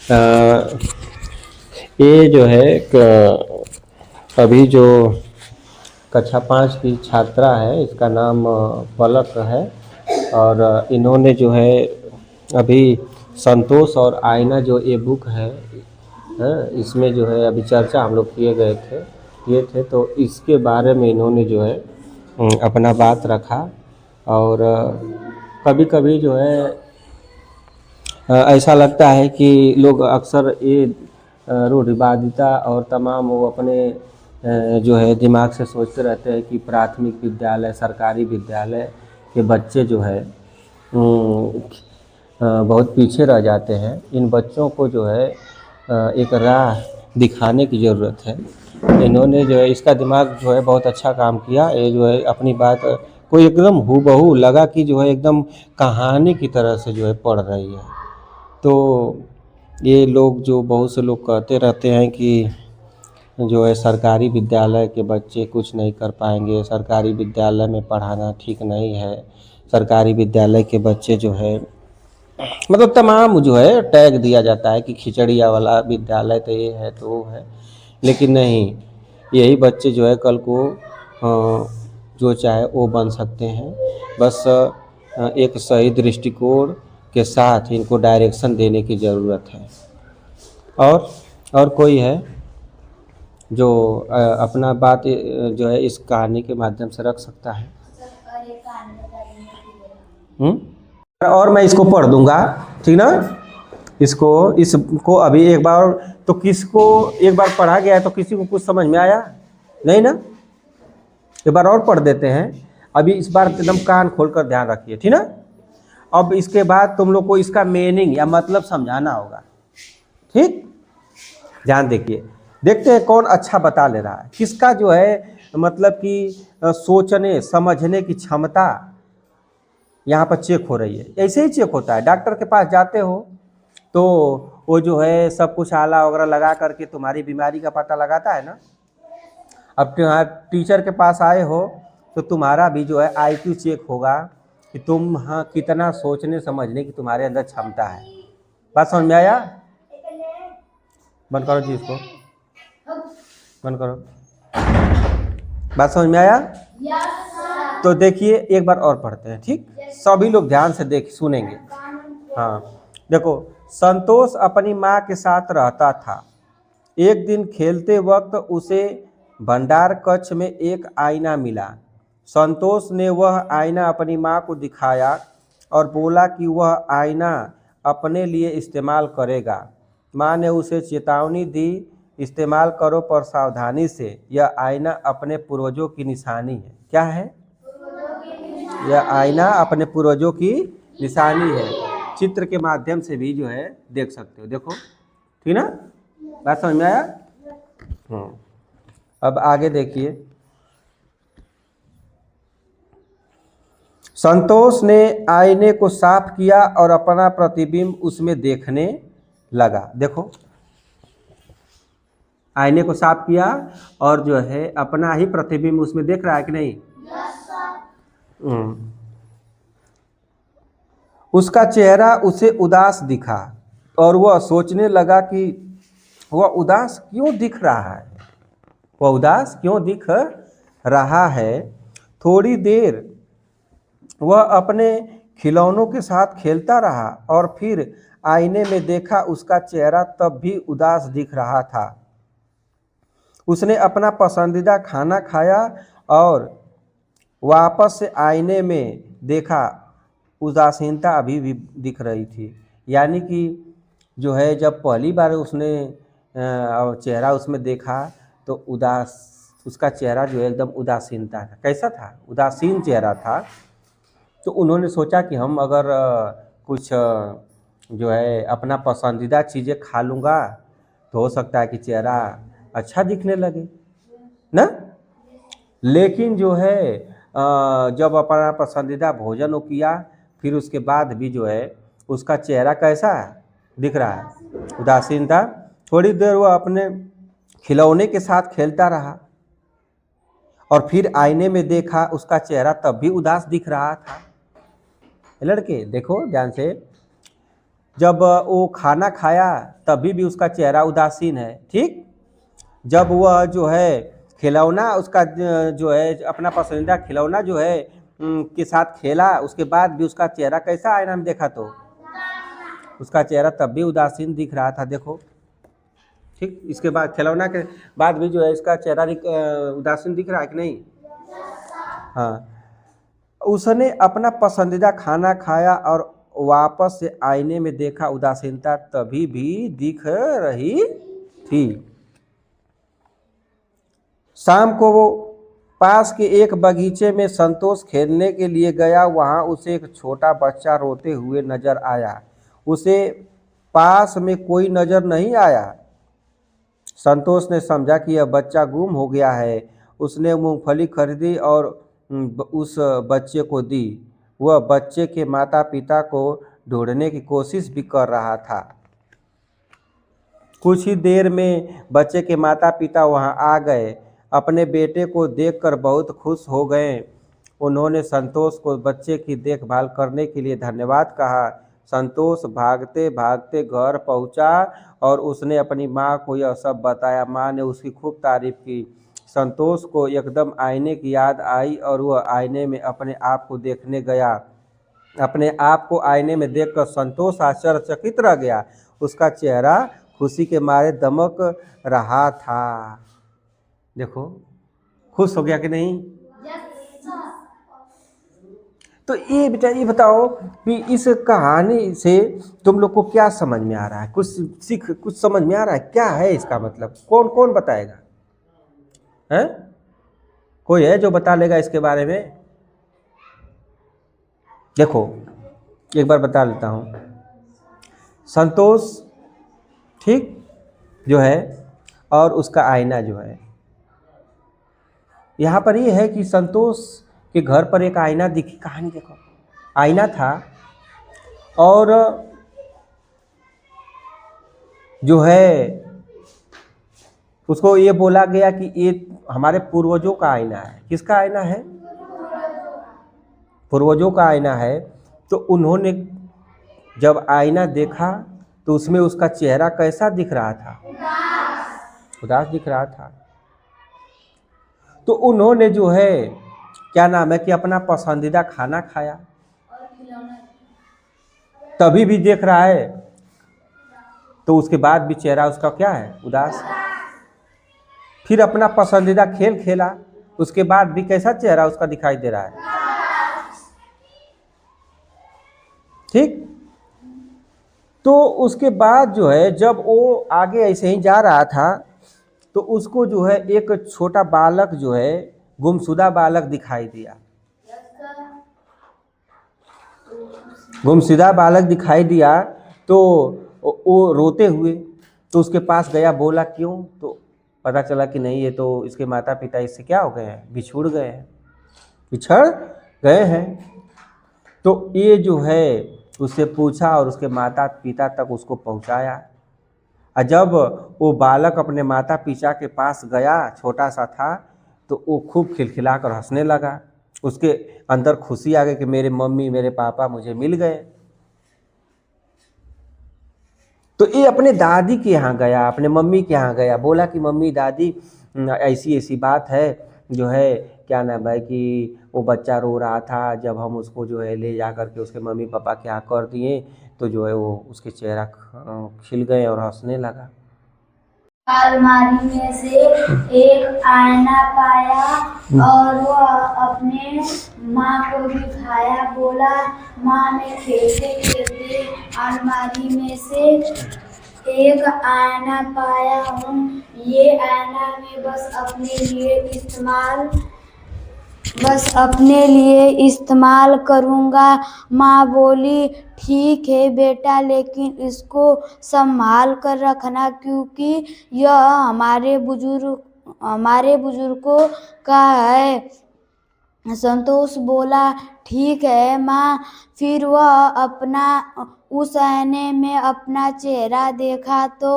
अ, ये जो है अभी जो कक्षा 5 की छात्रा है, इसका नाम पलक है। और इन्होंने जो है अभी संतोष और आईना जो ये बुक है, इसमें जो है अभी चर्चा हम लोग किए थे, तो इसके बारे में इन्होंने जो है अपना बात रखा। और कभी कभी जो है ऐसा लगता है कि लोग अक्सर ये रूढ़िवादिता और तमाम वो अपने जो है दिमाग से सोचते रहते हैं कि प्राथमिक विद्यालय, सरकारी विद्यालय के बच्चे जो है बहुत पीछे रह जाते हैं। इन बच्चों को जो है एक राह दिखाने की ज़रूरत है। इन्होंने जो है इसका दिमाग जो है बहुत अच्छा काम किया। ये जो है अपनी बात को एकदम हूबहू लगा कि जो है एकदम कहानी की तरह से जो है पढ़ रही है। तो ये लोग जो बहुत से लोग कहते रहते हैं कि जो है सरकारी विद्यालय के बच्चे कुछ नहीं कर पाएंगे, सरकारी विद्यालय में पढ़ाना ठीक नहीं है, सरकारी विद्यालय के बच्चे जो है मतलब तमाम जो है टैग दिया जाता है कि खिचड़िया वाला विद्यालय तो ये है तो वो है। लेकिन नहीं, यही बच्चे जो है कल को जो चाहे वो बन सकते हैं। बस एक सही दृष्टिकोण के साथ इनको डायरेक्शन देने की ज़रूरत है। और कोई है जो अपना बात जो है इस कहानी के माध्यम से रख सकता है? और मैं इसको पढ़ दूंगा, ठीक ना? इसको अभी एक बार, तो किसको एक बार पढ़ा गया है तो किसी को कुछ समझ में आया नहीं ना? एक बार और पढ़ देते हैं। अभी इस बार एकदम कान खोलकर ध्यान रखिए, ठीक ना? अब इसके बाद तुम लोग को इसका मीनिंग या मतलब समझाना होगा, ठीक? ध्यान देखिए, देखते हैं कौन अच्छा बता ले रहा है, किसका जो है मतलब कि सोचने समझने की क्षमता यहाँ पर चेक हो रही है। ऐसे ही चेक होता है। डॉक्टर के पास जाते हो तो वो जो है सब कुछ आला वगैरह लगा करके तुम्हारी बीमारी का पता लगाता है ना। अब टीचर के पास आए हो तो तुम्हारा भी जो है IQ चेक होगा कि तुम हाँ कितना सोचने समझने की तुम्हारे अंदर क्षमता है। बात समझ में आया? बंद करो जी, इसको बंद करो। बात समझ में आया? तो देखिए एक बार और पढ़ते हैं, ठीक? सभी लोग ध्यान से सुनेंगे। हाँ देखो, संतोष अपनी माँ के साथ रहता था। एक दिन खेलते वक्त उसे भंडार कक्ष में एक आईना मिला। संतोष ने वह आईना अपनी माँ को दिखाया और बोला कि वह आईना अपने लिए इस्तेमाल करेगा। माँ ने उसे चेतावनी दी, इस्तेमाल करो पर सावधानी से, यह आईना अपने पूर्वजों की निशानी है। क्या है? यह आईना अपने पूर्वजों की निशानी है। चित्र के माध्यम से भी जो है देख सकते हो, देखो, ठीक ना? बात समझ में आया? अब आगे देखिए। संतोष ने आईने को साफ किया और अपना प्रतिबिंब उसमें देखने लगा। देखो, आईने को साफ किया और जो है अपना ही प्रतिबिंब उसमें देख रहा है कि नहीं? उसका चेहरा उसे उदास दिखा और वह सोचने लगा कि वह उदास क्यों दिख रहा है, वह उदास क्यों दिख रहा है। थोड़ी देर वह अपने खिलौनों के साथ खेलता रहा और फिर आईने में देखा, उसका चेहरा तब भी उदास दिख रहा था। उसने अपना पसंदीदा खाना खाया और वापस से आईने में देखा, उदासीनता अभी भी दिख रही थी। यानी कि जो है जब पहली बार उसने चेहरा उसमें देखा तो उसका चेहरा जो है एकदम उदासीनता था। कैसा था? उदासीन चेहरा था। तो उन्होंने सोचा कि हम अगर कुछ जो है अपना पसंदीदा चीज़ें खा लूँगा तो हो सकता है कि चेहरा अच्छा दिखने लगे ना। लेकिन जो है जब अपना पसंदीदा भोजन वो किया, फिर उसके बाद भी जो है उसका चेहरा कैसा दिख रहा है? उदासीन था। थोड़ी देर वह अपने खिलौने के साथ खेलता रहा और फिर आईने में देखा, उसका चेहरा तब भी उदास दिख रहा था। लड़के देखो ध्यान से, जब वो खाना खाया तभी भी उसका चेहरा उदासीन है, ठीक। जब वह जो है खिलौना उसका जो है अपना पसंदीदा खिलौना जो है के साथ खेला, उसके बाद भी उसका चेहरा कैसा आईना में देखा तो उसका चेहरा तब भी उदासीन दिख रहा था, देखो, ठीक। इसके बाद खिलौना के बाद भी जो है इसका चेहरा उदासीन दिख रहा है कि नहीं। हाँ, उसने अपना पसंदीदा खाना खाया और वापस से आईने में देखा, उदासीनता तभी भी दिख रही थी। शाम को वो पास के एक बगीचे में संतोष खेलने के लिए गया। वहाँ उसे एक छोटा बच्चा रोते हुए नजर आया। उसे पास में कोई नजर नहीं आया। संतोष ने समझा कि यह बच्चा गुम हो गया है। उसने मूंगफली खरीदी और उस बच्चे को दी। वह बच्चे के माता पिता को ढूंढने की कोशिश भी कर रहा था। कुछ ही देर में बच्चे के माता पिता वहां आ गए। अपने बेटे को देखकर बहुत खुश हो गए। उन्होंने संतोष को बच्चे की देखभाल करने के लिए धन्यवाद कहा। संतोष भागते भागते घर पहुंचा और उसने अपनी माँ को यह सब बताया। माँ ने उसकी खूब तारीफ की। संतोष को एकदम आईने की याद आई और वह आईने में अपने आप को देखने गया। अपने आप को आईने में देखकर संतोष आश्चर्यचकित रह गया। उसका चेहरा खुशी के मारे दमक रहा था। देखो, खुश हो गया कि नहीं। तो ये बेटा ये बताओ कि इस कहानी से तुम लोग को क्या समझ में आ रहा है, कुछ समझ में आ रहा है, क्या है इसका मतलब, कौन कौन बताएगा, हैं? कोई है जो बता लेगा इसके बारे में? देखो, एक बार बता लेता हूँ। संतोष, ठीक, जो है और उसका आईना जो है, यहाँ पर ये है कि संतोष के घर पर एक आईना दिखी। कहानी देखो, आईना था और जो है उसको ये बोला गया कि ये हमारे पूर्वजों का आईना है। किसका आईना है? पूर्वजों का आईना है। तो उन्होंने जब आईना देखा तो उसमें उसका चेहरा कैसा दिख रहा था? उदास दिख रहा था। तो उन्होंने जो है क्या नाम है कि अपना पसंदीदा खाना खाया, तभी भी देख रहा है, तो उसके बाद भी चेहरा उसका क्या है? उदास। फिर अपना पसंदीदा खेल खेला, उसके बाद भी कैसा चेहरा उसका दिखाई दे रहा है? ठीक। तो उसके बाद जो है जब वो आगे ऐसे ही जा रहा था तो उसको जो है एक छोटा बालक जो है, गुमशुदा बालक दिखाई दिया। गुमशुदा बालक दिखाई दिया तो वो रोते हुए तो उसके पास गया, बोला क्यों? तो पता चला कि नहीं, ये तो इसके माता पिता इससे क्या हो गए हैं, बिछुड़ गए हैं, बिछड़ गए हैं। तो ये जो है उससे पूछा और उसके माता पिता तक उसको पहुंचाया। और जब वो बालक अपने माता पिता के पास गया, छोटा सा था, तो वो खूब खिलखिला कर हंसने लगा। उसके अंदर खुशी आ गई कि मेरे मम्मी मेरे पापा मुझे मिल गए। तो ये अपने दादी के यहाँ गया, अपने मम्मी के यहाँ गया, बोला कि मम्मी दादी ऐसी ऐसी बात है, जो है क्या नाम है कि वो बच्चा रो रहा था, जब हम उसको जो है ले जा करके उसके मम्मी पापा के यहाँ कर दिए तो जो है वो उसके चेहरा खिल गए और हंसने लगा। अलमारी में से एक आईना पाया और वह अपने माँ को दिखाया। बोला, माँ मैं खेलते खेलते अलमारी में से एक आईना पाया हूँ। ये आईना मैं बस अपने लिए इस्तेमाल करूँगा। माँ बोली, ठीक है बेटा, लेकिन इसको संभाल कर रखना, क्योंकि यह हमारे बुजुर्गों का है। संतोष बोला, ठीक है माँ। फिर वह उस आईने में अपना चेहरा देखा तो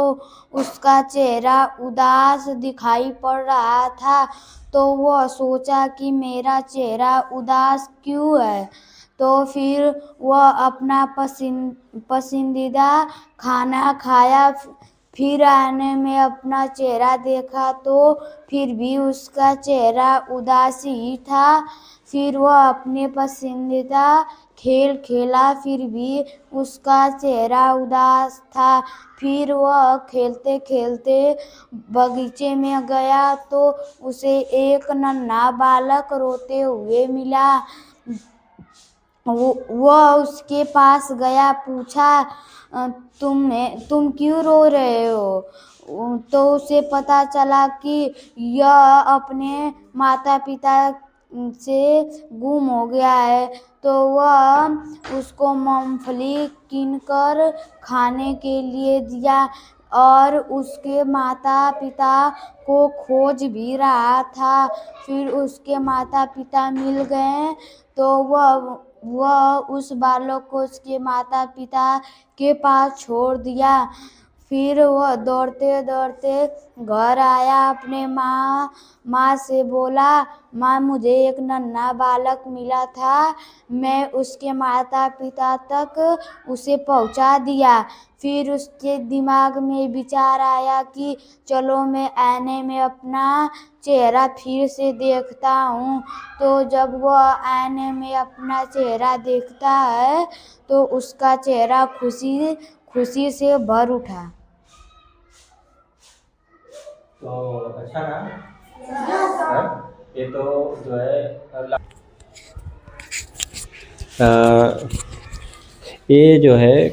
उसका चेहरा उदास दिखाई पड़ रहा था। तो वह सोचा कि मेरा चेहरा उदास क्यों है, तो फिर वह अपना पसंदीदा खाना खाया। फिर आईने में अपना चेहरा देखा तो फिर भी उसका चेहरा उदास ही था। फिर वह अपने पसंदीदा खेल खेला, फिर भी उसका चेहरा उदास था। फिर वह खेलते खेलते बगीचे में गया तो उसे एक नन्हा बालक रोते हुए मिला। वह उसके पास गया, पूछा, तुम क्यों रो रहे हो? तो उसे पता चला कि यह अपने माता पिता से गुम हो गया है। तो वह उसको मूंगफली कीनकर खाने के लिए दिया और उसके माता पिता को खोज भी रहा था। फिर उसके माता पिता मिल गए तो वह उस बालक को उसके माता पिता के पास छोड़ दिया। फिर वह दौड़ते दौड़ते घर आया, अपने माँ से बोला, माँ मुझे एक नन्हा बालक मिला था, मैं उसके माता पिता तक उसे पहुँचा दिया। फिर उसके दिमाग में विचार आया कि चलो मैं आईने में अपना चेहरा फिर से देखता हूँ। तो जब वह आईने में अपना चेहरा देखता है तो उसका चेहरा खुशी से भर उठा। तो अच्छा ना। हाँ? ये तो जो है ये जो है